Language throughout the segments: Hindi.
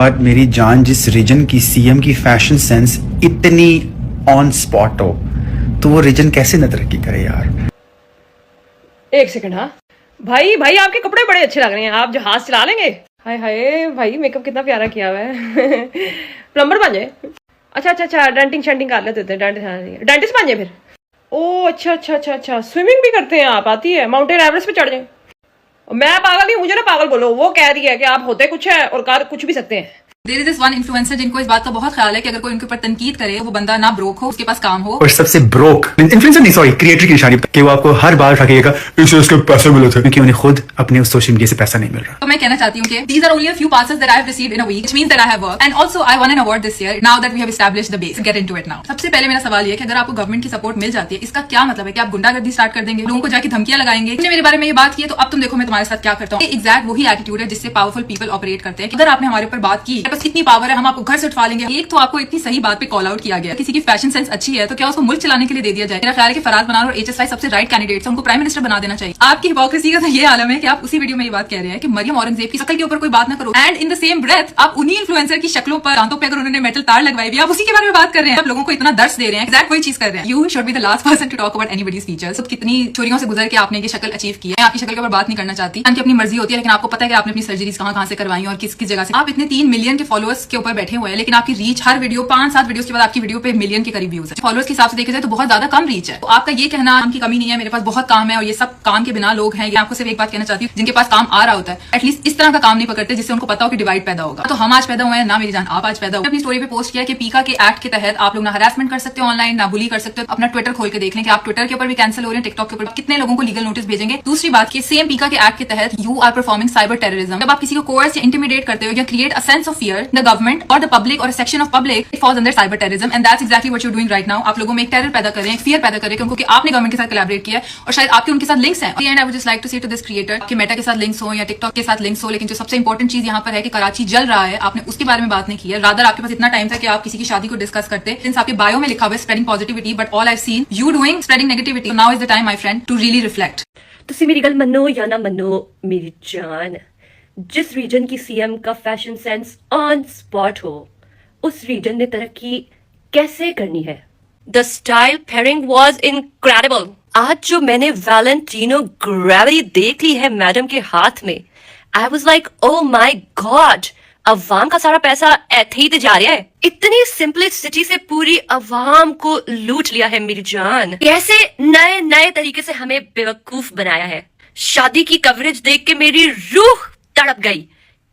बट मेरी जान, जिस रीजन की सीएम की फैशन सेंस इतनी ऑन स्पॉट हो, तो वो रीजन कैसे न तरक्की करे यार। एक सेकंड। हाँ भाई, भाई आपके कपड़े बड़े अच्छे लग रहे हैं, आप जहाज चला लेंगे। हाय हाय भाई, मेकअप कितना प्यारा किया हुआ है। प्लम्बर बन जाए। अच्छा अच्छा अच्छा, डेंटिंग शेंटिंग कर लेते थे, डेंटिस्ट बन जाए फिर। ओ अच्छा अच्छा अच्छा अच्छा, स्विमिंग भी करते हैं आप, आती है? माउंटेन एवरेस्ट पे चढ़ जाए। मैं पागल नहीं, मुझे ना पागल बोलो, वो कह रही है कि आप होते कुछ है और कर कुछ भी सकते हैं। There is this one influencer जिनको इस बात का बहुत ख्याल है कि अगर कोई उनके ऊपर तनकीद करे वो बंदा ना ब्रोक हो, उसके पास काम हो। और सबसे ब्रोक इन्फ्लुएंसर नहीं, सॉरी, क्रिएटर की निशानी कि वो आपको हर बार उठाइएगा इससे उसके पैसे मिले थे, क्योंकि उन्हें खुद अपने उस सोशल मीडिया से पैसा नहीं मिल रहा। तो मैं कहना चाहती हूँ कि these are only a few passes that I have received in a week, which means that I have worked, and also I won an award this year. Now that we have established the base, get into it now. सबसे पहले मेरा सवाल ये है कि अगर आपको गवर्नमेंट की सपोर्ट मिल जाती है, इसका क्या मतलब है कि आप गुंडागर्दी स्टार्ट कर देंगे, लोगों को जाके धमकियां लगाएंगे। तुमने मेरे बारे में ये बात की है तो अब तुम देखो मैं तुम्हारे साथ क्या करता हूँ। एग्जैक्ट वही एटीट्यूड है जिससे पावरफुल पीपल ऑपरेट करते हैं। अगर आपने हमारे ऊपर बात की, बस इतनी पावर है, हम आपको घर से उठवा लेंगे। एक तो आपको इतनी सही बात पे कॉल आउट किया गया, किसी की फैशन सेंस अच्छी है तो क्या उसको मुल्क चलाने के लिए दे दिया जाए? मेरा ख्याल है कि फराज बनार और HSI सबसे राइट कैंडिडेट्स हैं, उनको प्राइम मिनिस्टर बना देना चाहिए। आपकी हिपोक्रेसी का तो ये आलम है कि आप उसी वीडियो में ये बात कह रहे हैं कि मरियम औरंगजेब की शक्ल के ऊपर कोई बात ना करो, and in the same breath आप उन्हीं इन्फ्लुएंसर की शक्लों पर, दांतों पे अगर उन्होंने मेटल तार लगवाई हुई, आप उसी के बारे में बात कर रहे हैं। आप लोगों को इतना दर्द दे रहे हैं, एग्जैक्ट वही चीज कर रहे हैं। You should be the last person to talk about anybody's features. तो कितनी चोरियों से गुजर के आपने ये शक्ल अचीव की है। मैं आपकी शक्ल के ऊपर बात नहीं करना चाहती, उनकी अपनी मर्जी होती है, लेकिन आपको पता है कि आपने अपनी सर्जरीज कहां से करवाई और किस जगह से। आप इतने 3 मिलियन के फॉलोअर्स के ऊपर बैठे हुए हैं, लेकिन आपकी रीच हर वीडियो 5-7 वीडियोस के बाद आपकी वीडियो पे मिलियन के करीब व्यूज है। फॉलोअर्स के हिसाब से देखा जाए तो बहुत ज्यादा कम रीच है। तो आपका ये कहना काम की कमी नहीं है, मेरे पास बहुत काम है और ये सब काम के बिना लोग हैं। ये आपको सिर्फ एक बात कहना चाहती हूँ, जिनके पास काम आ रहा होता है एटलीस्ट इस तरह का काम नहीं पकड़ते जिससे उनको पता हो कि डिवाइड पैदा होगा। तो हम आज पैदा हुए हैं ना, मेरी जान आप आज पैदा हुए। अपनी स्टोरी पे पोस्ट किया कि पीका के एक्ट के तहत आप लोग ना हरासमेंट कर सकते हो ऑनलाइन, ना बुली कर सकते हो। अपना ट्विटर खोल के देख लें कि आप ट्विटर के ऊपर भी कैंसिल हो रहे हैं, टिकटॉक के ऊपर कितने लोगों को लीगल नोटिस भेजेंगे। दूसरी बात की सेम पीका के एक्ट के तहत you are performing cyber terrorism. जब आप किसी को कोर्स या इंटिमिडेट करते हो या create a sense of fear the government और द पब्लिक और a section of public, it falls under cyber terrorism, and that's exactly what you are doing right now. आप लोगों में एक टेरर पैदा कर रहे हैं, फियर पैदा कर रहे हैं, क्योंकि आपने गवर्नमेंट के साथ कोलैबोरेट किया है और शायद आपके उनके साथ लिंक्स हैं। And I would just like to say to this creator कि मेटा के साथ लिंक्स हो या टिकटॉक के साथ लिंक्स हो, लेकिन जो सबसे इंपॉर्टेंट चीज यहाँ पर है कि कराची जल रहा है, आपने उसके बारे में बात नहीं की है। रादर आपके पास इतना टाइम था कि आप किसी की शादी को डिस्कस करते। सिंस आपके बायो में लिखा हुआ है spreading positivity, but all I have seen you doing spreading negativity. Now is the time my friend to really reflect. तुसी मेरी गल मनो या ना मनो मेरी जान, जिस रीजन की सीएम का फैशन सेंस ऑन स्पॉट हो, उस रीजन ने तरक्की कैसे करनी है। The style pairing was incredible. आज जो मैंने वैलेंटिनो ग्रेविटी देख ली है मैडम के हाथ में, I was like oh my God, अवाम का सारा पैसा ऐसे ही तो जा रहा है। इतनी सिंपलिसिटी से पूरी अवाम को लूट लिया है मेरी जान। कैसे नए नए तरीके से हमें बेवकूफ बनाया है। शादी की कवरेज देख के मेरी रूह तड़प गई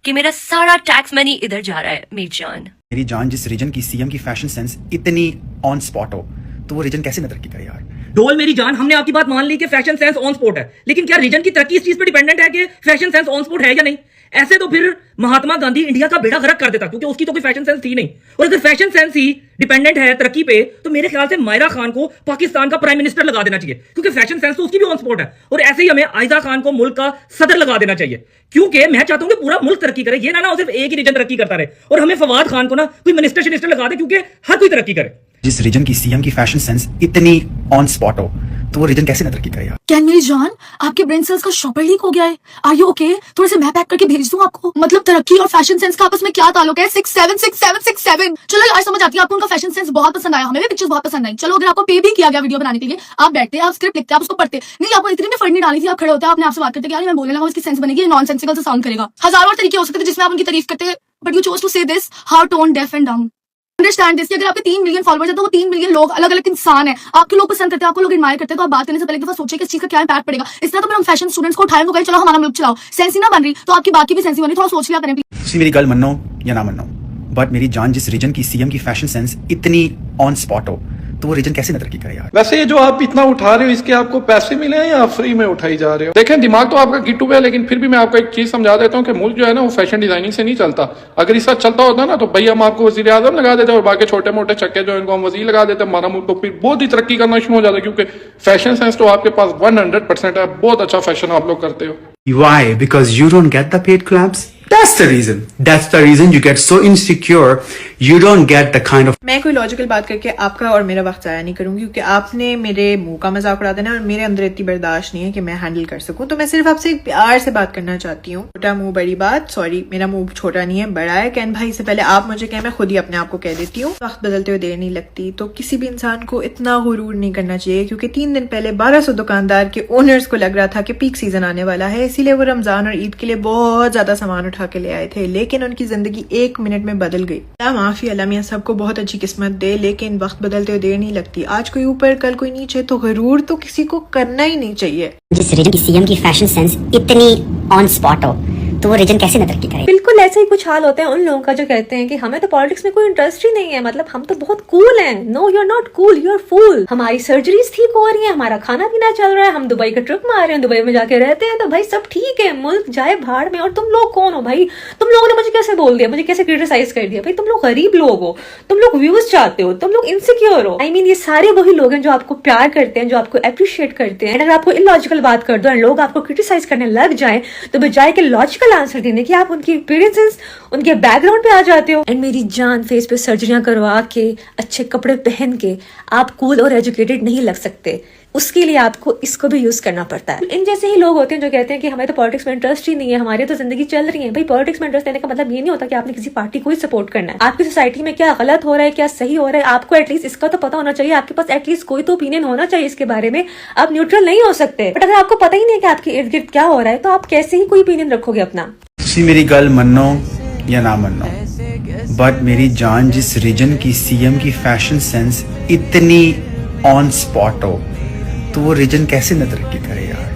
कि मेरा सारा टैक्स मनी इधर जा रहा है मेरी जान। मेरी जान, जिस रीजन की सीएम की फैशन सेंस इतनी ऑन स्पॉट हो, तो वो रीजन कैसे न तरक्की करे यार। डोल मेरी जान, हमने आपकी बात मान ली कि फैशन सेंस ऑन स्पॉट है, लेकिन क्या रीजन की तरक्की इस चीज पे डिपेंडेंट है कि फैशन सेंस ऑन स्पॉट है या नहीं? ऐसे तो फिर महात्मा गांधी इंडिया का बेड़ा गर्क कर देता, क्योंकि उसकी तो कोई फैशन सेंस थी नहीं। और अगर फैशन सेंस ही डिपेंडेंट है तरक्की पे, तो मेरे ख्याल से मायरा खान को पाकिस्तान का प्राइम मिनिस्टर लगा देना चाहिए, क्योंकि फैशन सेंस तो उसकी भी ऑन स्पॉट है। और ऐसे ही हमें आयजा खान को मुल्क का सदर लगा देना चाहिए, क्योंकि मैं चाहता हूं कि पूरा मुल्क तरक्की करे, ये ना सिर्फ एक ही रीजन तरक्की करता रहे। और हमें फवाद खान को ना कोई मिनिस्टर लगा दे, क्योंकि हर कोई तरक्की करे। जिस रीजन की सीएम की फैशन सेंस इतनी ऑन स्पॉट हो, तो वो रीजन कैसे न तरक्की करे यार। क्या मेरी जान, आपके ब्रेन सेल्स का शॉपर लीक हो गया है? Are you okay? थोड़े से मैं पैक करके भेज दूं आपको। मतलब तरक्की और फैशन सेंस का आपस में क्या ताल्लुक है? 6-7-6-7-6-7। चलो यार, समझ आती है आपको उनका फैशन सेंस बहुत पसंद आया, हमें भी पिक्चर्स बहुत पसंद आई। चलो अगर आपको पे भी किया गया वीडियो बनाने के लिए, आप बैठते, आप स्क्रिप्ट लिखते, आप उसको पढ़ते। नहीं, आपको इतनी भी फर्क नहीं डाली थी, आप खड़े होते, आपने आपसे बात करते, यार मैं बोलने लगा इसकी सेंस बनेगी, नॉन सेंसिकल से साउंड करेगा। हजारों तरीके हो सकते थे जिसमें आप उनकी तारीफ करते, बट यू चोज टू से this how tone deaf and डम। अंडरस्टैंड दिस कि अगर आपके 3 मिलियन फॉलोअर्स है तो वो 3 मिलियन लोग अलग अलग इंसान है। आपके लोग पसंद करते हैं, आपको लोग एडमायर करते हैं, तो आप बात करने से पहले एक दफा सोचिए कि इस चीज का क्या इंपैक्ट पड़ेगा। इस तरह तो हम फैशन स्टूडेंट्स को उठाएं तो कहें चलो हमारा मुल्क चलाओ, सेंस ही ना बन रही तो आपकी बात की भी सेंस ही बन रही। थोड़ा सोच लिया करें प्लीज। तुसी मेरी गल मनो या ना मनो, बट मेरी जान, जिस रीजन की सीएम की फैशन सेंस इतनी ऑन स्पॉट हो, तो वो रीजन कैसे न तरक्की करे यार। वैसे ये जो आप इतना उठा रहे हो, इसके आपको पैसे मिले हैं या फ्री में उठाई जा रहे हो? देखें, दिमाग तो आपका गिट्टू है, लेकिन फिर भी मैं आपको एक चीज समझा देता हूँ कि मुल्क जो है ना वो फैशन डिजाइनिंग से नहीं चलता। अगर इसका चलता होता ना तो भैया हम आपको वजीर आजम लगा देते और बाकी छोटे मोटे चक्के जो इनको हम वजीर लगा देते, हमारा मुल्क तो फिर बहुत ही तरक्की करना शुरू हो जाता, क्योंकि फैशन सेंस तो आपके पास 100% है। बहुत अच्छा फैशन आप लोग करते हो। Why? Because you don't get the paid collabs? That's the reason. That's the reason you get so insecure. You don't get the kind of. मैं कोई लॉजिकल बात करके आपका और मेरा वक्त ज़ाया नहीं करूंगी, क्योंकि आपने मेरे मुंह का मजाक उड़ा देना और मेरे अंदर इतनी बर्दाश्त नहीं है कि मैं हैंडल कर सकूं। तो मैं सिर्फ आपसे प्यार से बात करना चाहती हूँ। छोटा मुंह बड़ी बात, सॉरी मेरा मुंह छोटा नहीं है, बड़ा है। कैन भाई से पहले आप मुझे कहें, मैं खुद ही अपने आप को कह देती हूँ। वक्त बदलते हुए देर नहीं लगती। तो किसी भी इंसान को इतना गुरूर नहीं करना चाहिए, क्योंकि 3 दिन पहले 1200 दुकानदार के ओनर्स को लग रहा था कि पीक सीजन आने वाला है, इसीलिए वो रमजान और ईद के लिए बहुत ज्यादा सामान उठा के ले आए थे, लेकिन उनकी जिंदगी 1 मिनट में बदल गई। माफी अल्लाह मियां सबको बहुत अच्छी किस्मत दे, लेकिन वक्त बदलते हुए देर नहीं लगती। आज कोई ऊपर कल कोई नीचे, तो गुरूर तो किसी को करना ही नहीं चाहिए। जिस रीजन की सीएम की फैशन सेंस इतनी ऑन स्पॉट हो, तो वो रीजन कैसे न तरक्की करे। बिल्कुल ऐसे ही कुछ हाल होते हैं उन लोगों का जो कहते हैं कि हमें तो पॉलिटिक्स में कोई इंटरेस्ट ही नहीं है, मतलब हम तो बहुत कूल हैं। No you are not cool, you are fool. हमारी सर्जरीज ठीक हो रही है, हमारा खाना पीना चल रहा है, हम दुबई का ट्रिप मार रहे हैं, दुबई में जाके रहते हैं, तो भाई सब ठीक है, मुल्क जाए भाड़ में। और तुम लोग कौन हो भाई? तुम लोगों ने मुझे कैसे बोल दिया, मुझे कैसे क्रिटिसाइज कर दिया? भाई तुम लोग गरीब लोग हो, तुम लोग व्यूज चाहते हो, तुम लोग इनसिक्योर हो। आई मीन ये सारे वही लोग हैं जो आपको प्यार करते हैं, जो आपको अप्रिशिएट करते हैं। अगर आपको इलॉजिकल बात कर दो और लोग आपको क्रिटिसाइज करने लग जाए, तो बजाय के लॉजिकल आंसर देने की आप उनकी एक्सपीरियंसेस, उनके बैकग्राउंड पे आ जाते हो। एंड मेरी जान, फेस पे सर्जरियां करवा के, अच्छे कपड़े पहन के आप कूल और एजुकेटेड नहीं लग सकते। उसके लिए आपको इसको भी यूज करना पड़ता है। इन जैसे ही लोग होते हैं जो कहते हैं कि हमें तो पॉलिटिक्स में इंटरेस्ट ही नहीं है, हमारी तो जिंदगी चल रही है। भाई पॉलिटिक्स में इंटरेस्ट लेने का मतलब ये नहीं होता कि आपने किसी पार्टी को ही सपोर्ट करना है। आपकी सोसाइटी में क्या गलत हो रहा है, क्या सही हो रहा है, आपको एटलीस्ट इसका तो पता होना चाहिए। आपके पास एटलीस्ट कोई तो ओपिनियन होना चाहिए इसके बारे में। आप न्यूट्रल नहीं हो सकते। बट अगर आपको पता ही नहीं है कि आपके इर्द गिर्द क्या हो रहा है, तो आप कैसे ही कोई ओपिनियन रखोगे अपना? तुसी मेरी गल मन्नो या ना मन्नो, बट मेरी जान, जिस रीजन की सीएम की फैशन सेंस इतनी ऑन स्पॉट हो, तो वो रीजन कैसे न तरक्की करे यार।